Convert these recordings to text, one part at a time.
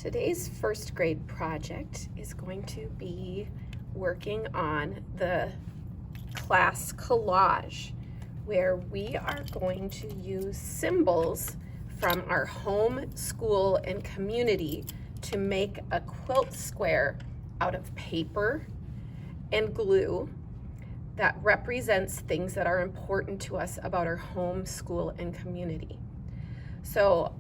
Today's first grade project is going to be working on the class collage, where we are going to use symbols from our home, school, and community to make a quilt square out of paper and glue that represents things that are important to us about our home, school, and community. So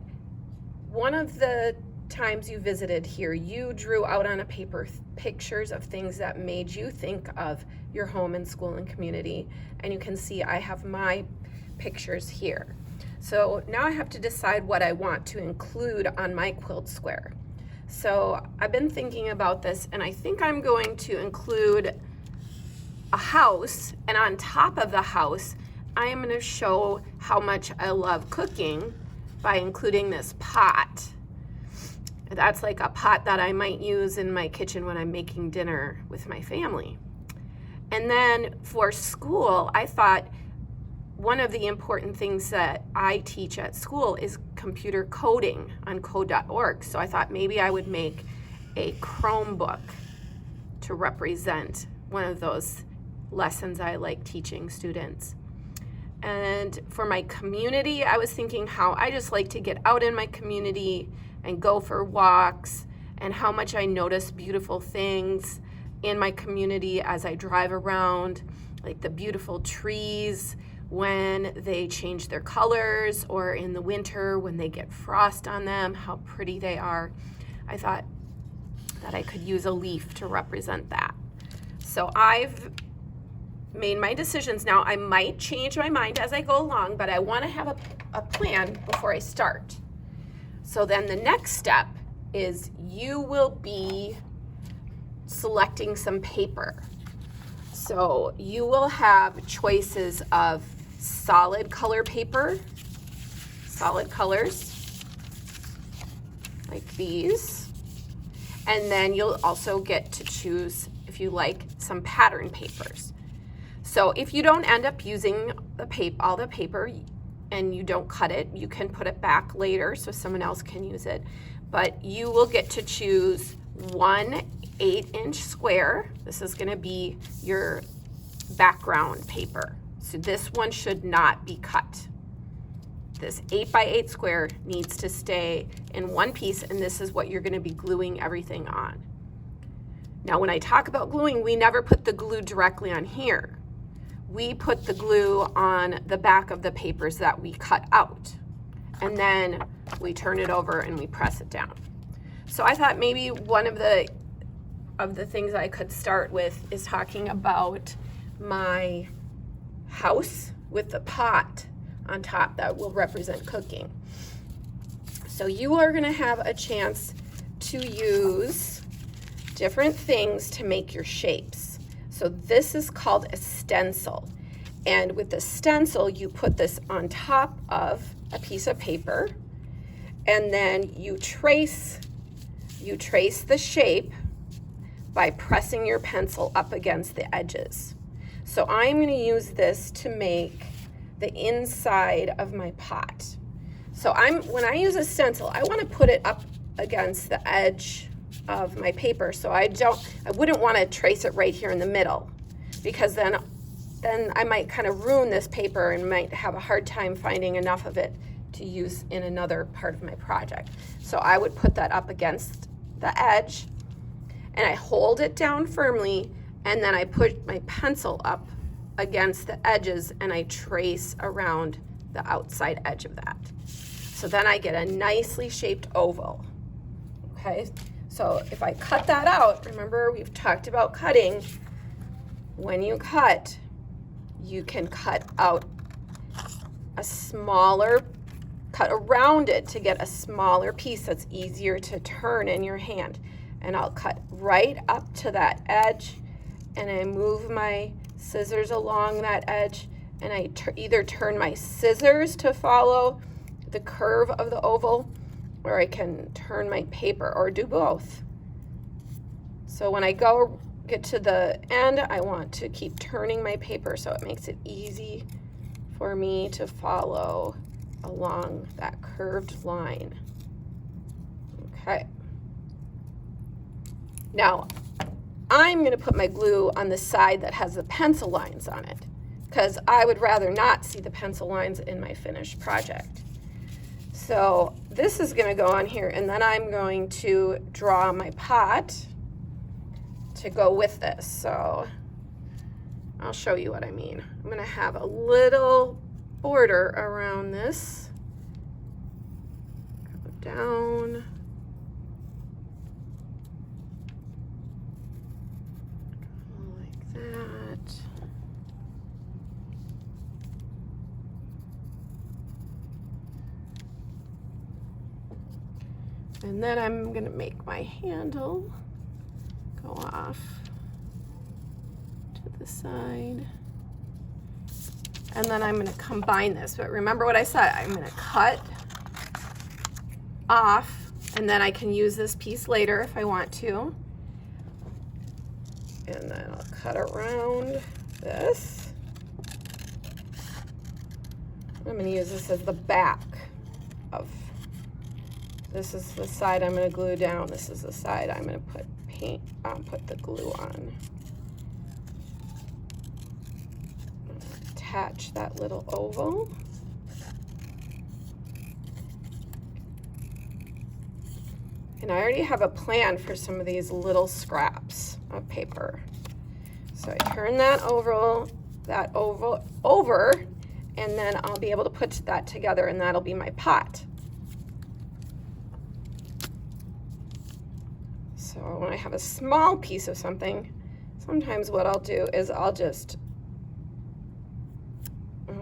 one of the times you visited here, you drew out on a paper pictures of things that made you think of your home and school and community, and you can see I have my pictures here. So now I have to decide what I want to include on my quilt square. So I've been thinking about this, and I think I'm going to include a house, and on top of the house I am going to show how much I love cooking by including this pot. That's like a pot that I might use in my kitchen when I'm making dinner with my family. And then for school, I thought one of the important things that I teach at school is computer coding on code.org. So I thought maybe I would make a Chromebook to represent one of those lessons I like teaching students. And for my community, I was thinking how I just like to get out in my community and go for walks, and how much I notice beautiful things in my community as I drive around, like the beautiful trees when they change their colors, or in the winter when they get frost on them, how pretty they are. I thought that I could use a leaf to represent that. So I've made my decisions. Now I might change my mind as I go along, but I want to have a plan before I start. So then the next step is you will be selecting some paper. So you will have choices of solid color paper, solid colors, like these. And then you'll also get to choose, if you like, some pattern papers. So if you don't end up using all the paper, and you don't cut it, you can put it back later so someone else can use it. But you will get to choose one 8-inch square. This is gonna be your background paper. So this one should not be cut. This 8x8 square needs to stay in one piece, and this is what you're gonna be gluing everything on. Now when I talk about gluing, we never put the glue directly on here. We put the glue on the back of the papers that we cut out, and then we turn it over and we press it down. So I thought maybe one of the things I could start with is talking about my house with the pot on top that will represent cooking. So you are going to have a chance to use different things to make your shapes. So this is called a stencil. And with the stencil, you put this on top of a piece of paper, and then you trace the shape by pressing your pencil up against the edges. So I'm going to use this to make the inside of my pot. So when I use a stencil, I want to put it up against the edge of my paper, so I wouldn't want to trace it right here in the middle, because then I might kind of ruin this paper and might have a hard time finding enough of it to use in another part of my project. So I would put that up against the edge, and I hold it down firmly, and then I put my pencil up against the edges and I trace around the outside edge of that. So then I get a nicely shaped oval. Okay, so if I cut that out, remember we've talked about cutting. When you cut, you can cut out cut around it to get a smaller piece that's easier to turn in your hand. And I'll cut right up to that edge, and I move my scissors along that edge, and I either turn my scissors to follow the curve of the oval, or I can turn my paper, or do both. So when I get to the end, I want to keep turning my paper so it makes it easy for me to follow along that curved line. Okay, Now, I'm going to put my glue on the side that has the pencil lines on it because I would rather not see the pencil lines in my finished project. So this is going to go on here, and then I'm going to draw my pot to go with this. So I'll show you what I mean. I'm going to have a little border around this. Go down. Like that. And then I'm going to make my handle go off to the side. And then I'm going to combine this. But remember what I said, I'm going to cut off, and then I can use this piece later if I want to. And then I'll cut around this. I'm going to use this as the back of, this is the side I'm going to glue down. This is the side I'm going to put the glue on. Attach that little oval. And I already have a plan for some of these little scraps of paper. So I turn that oval over, and then I'll be able to put that together, and that'll be my pot. So when I have a small piece of something, sometimes what I'll do is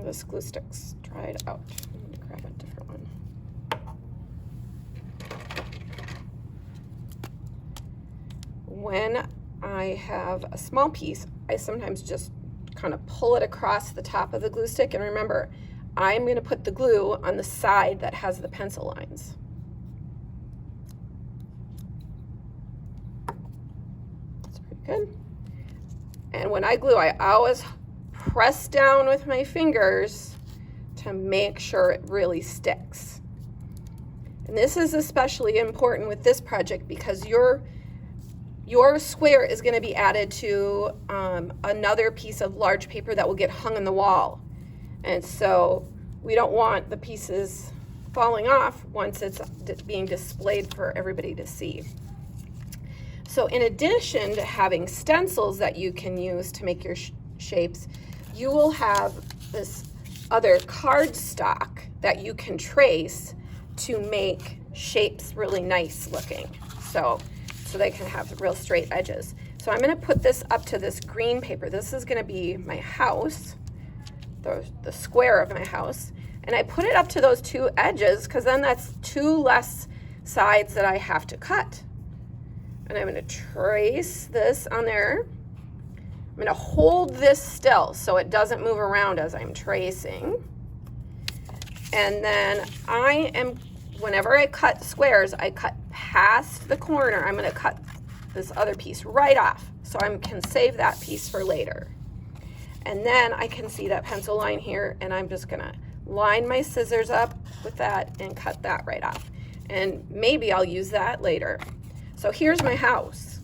this glue stick's dried out. I'm going to grab a different one. When I have a small piece, I sometimes just kind of pull it across the top of the glue stick. And remember, I'm going to put the glue on the side that has the pencil lines. That's pretty good. And when I glue, I always press down with my fingers to make sure it really sticks. And this is especially important with this project because your square is going to be added to another piece of large paper that will get hung on the wall. And so we don't want the pieces falling off once it's being displayed for everybody to see. So in addition to having stencils that you can use to make your shapes, you will have this other cardstock that you can trace to make shapes really nice looking. So they can have real straight edges. So I'm going to put this up to this green paper. This is going to be my house, the square of my house. And I put it up to those two edges because then that's two less sides that I have to cut. And I'm going to trace this on there. I'm going to hold this still so it doesn't move around as I'm tracing. And then whenever I cut squares, I cut past the corner. I'm going to cut this other piece right off so I can save that piece for later. And then I can see that pencil line here, and I'm just going to line my scissors up with that and cut that right off. And maybe I'll use that later. So here's my house.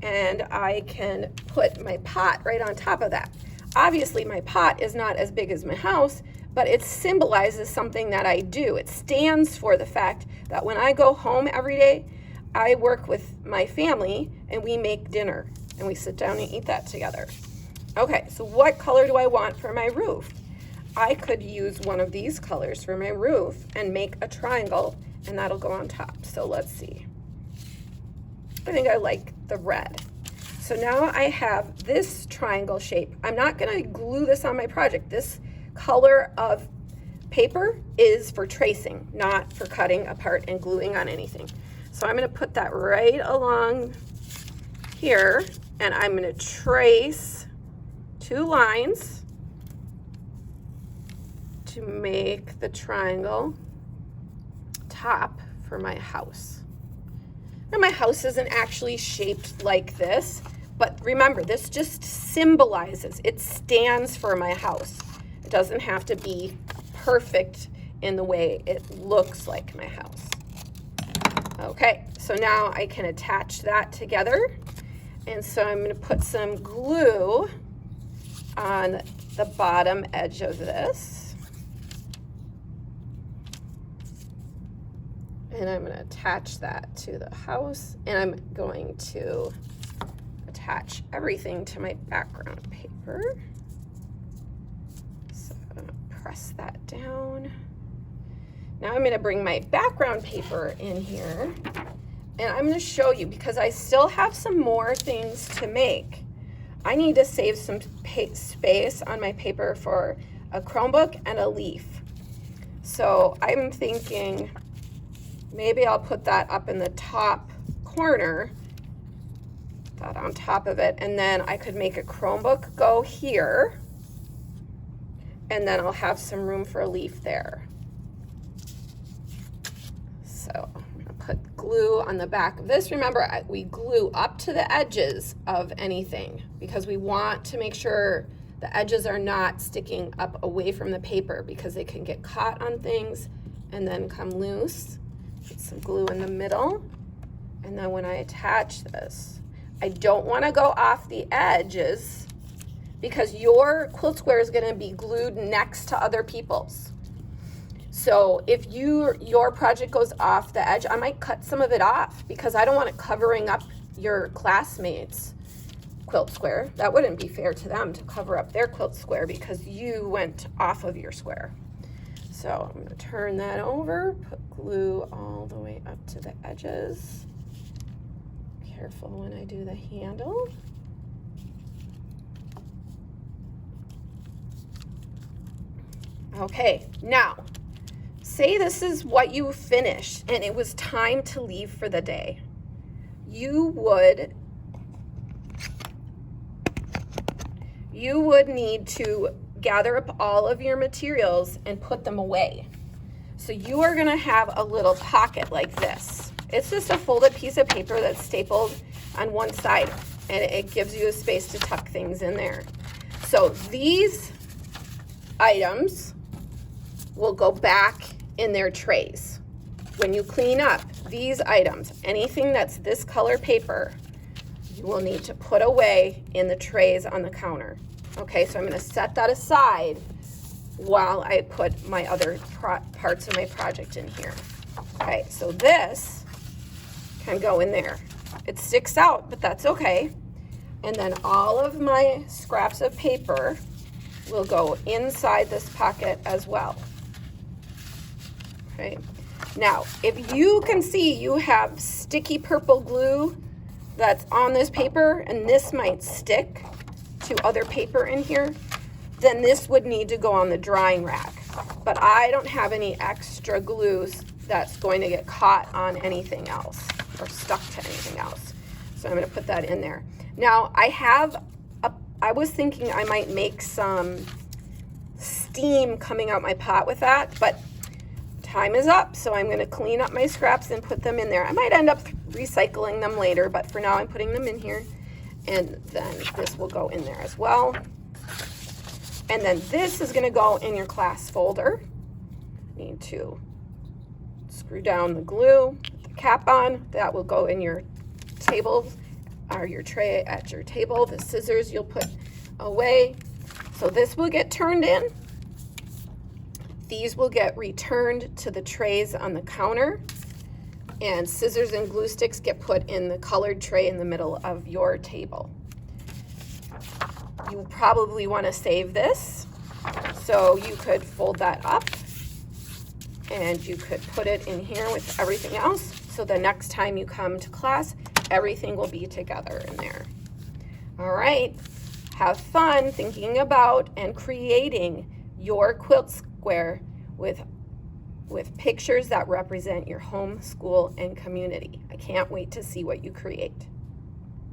And I can put my pot right on top of that. Obviously, my pot is not as big as my house, but it symbolizes something that I do. It stands for the fact that when I go home every day, I work with my family and we make dinner and we sit down and eat that together. Okay, so what color do I want for my roof? I could use one of these colors for my roof and make a triangle, and that'll go on top. So let's see. I think I like the red. So now I have this triangle shape. I'm not going to glue this on my project. This color of paper is for tracing, not for cutting apart and gluing on anything. So I'm going to put that right along here, and I'm going to trace two lines to make the triangle top for my house. Now my house isn't actually shaped like this, but remember, this just symbolizes, it stands for my house. It doesn't have to be perfect in the way it looks like my house. Okay, so now I can attach that together. And so I'm going to put some glue on the bottom edge of this. And I'm going to attach that to the house. And I'm going to attach everything to my background paper. So I'm going to press that down. Now I'm going to bring my background paper in here. And I'm going to show you, because I still have some more things to make. I need to save some space on my paper for a Chromebook and a leaf. So I'm thinking maybe I'll put that up in the top corner, that on top of it, and then I could make a Chromebook go here, and then I'll have some room for a leaf there. So put glue on the back of this. Remember, we glue up to the edges of anything because we want to make sure the edges are not sticking up away from the paper, because they can get caught on things and then come loose. Put some glue in the middle. And then when I attach this, I don't want to go off the edges, because your quilt square is going to be glued next to other people's. So if your project goes off the edge, I might cut some of it off, because I don't want it covering up your classmates' quilt square. That wouldn't be fair to them to cover up their quilt square because you went off of your square. So I'm going to turn that over, put glue all the way up to the edges. Careful when I do the handle. Okay, now, say this is what you finished and it was time to leave for the day. You would need to gather up all of your materials and put them away. So you are gonna have a little pocket like this. It's just a folded piece of paper that's stapled on one side, and it gives you a space to tuck things in there. So these items will go back in their trays. When you clean up these items, anything that's this color paper, you will need to put away in the trays on the counter. Okay, so I'm going to set that aside while I put my other parts of my project in here. Okay, so this can go in there. It sticks out, but that's okay. And then all of my scraps of paper will go inside this pocket as well. Okay, now if you can see you have sticky purple glue that's on this paper, and this might stick to other paper in here, then this would need to go on the drying rack. But I don't have any extra glues that's going to get caught on anything else or stuck to anything else. So I'm going to put that in there. Now I was thinking I might make some steam coming out my pot with that, but time is up, so I'm going to clean up my scraps and put them in there. I might end up recycling them later, but for now I'm putting them in here, and then this will go in there as well. And then this is going to go in your class folder. Need to screw down the glue, put the cap on. That will go in your table or your tray at your table. The scissors you'll put away. So this will get turned in. These will get returned to the trays on the counter, and scissors and glue sticks get put in the colored tray in the middle of your table. You probably want to save this, so you could fold that up and you could put it in here with everything else, so the next time you come to class, everything will be together in there. All right, have fun thinking about and creating your quilt square with pictures that represent your home, school, and community. I can't wait to see what you create.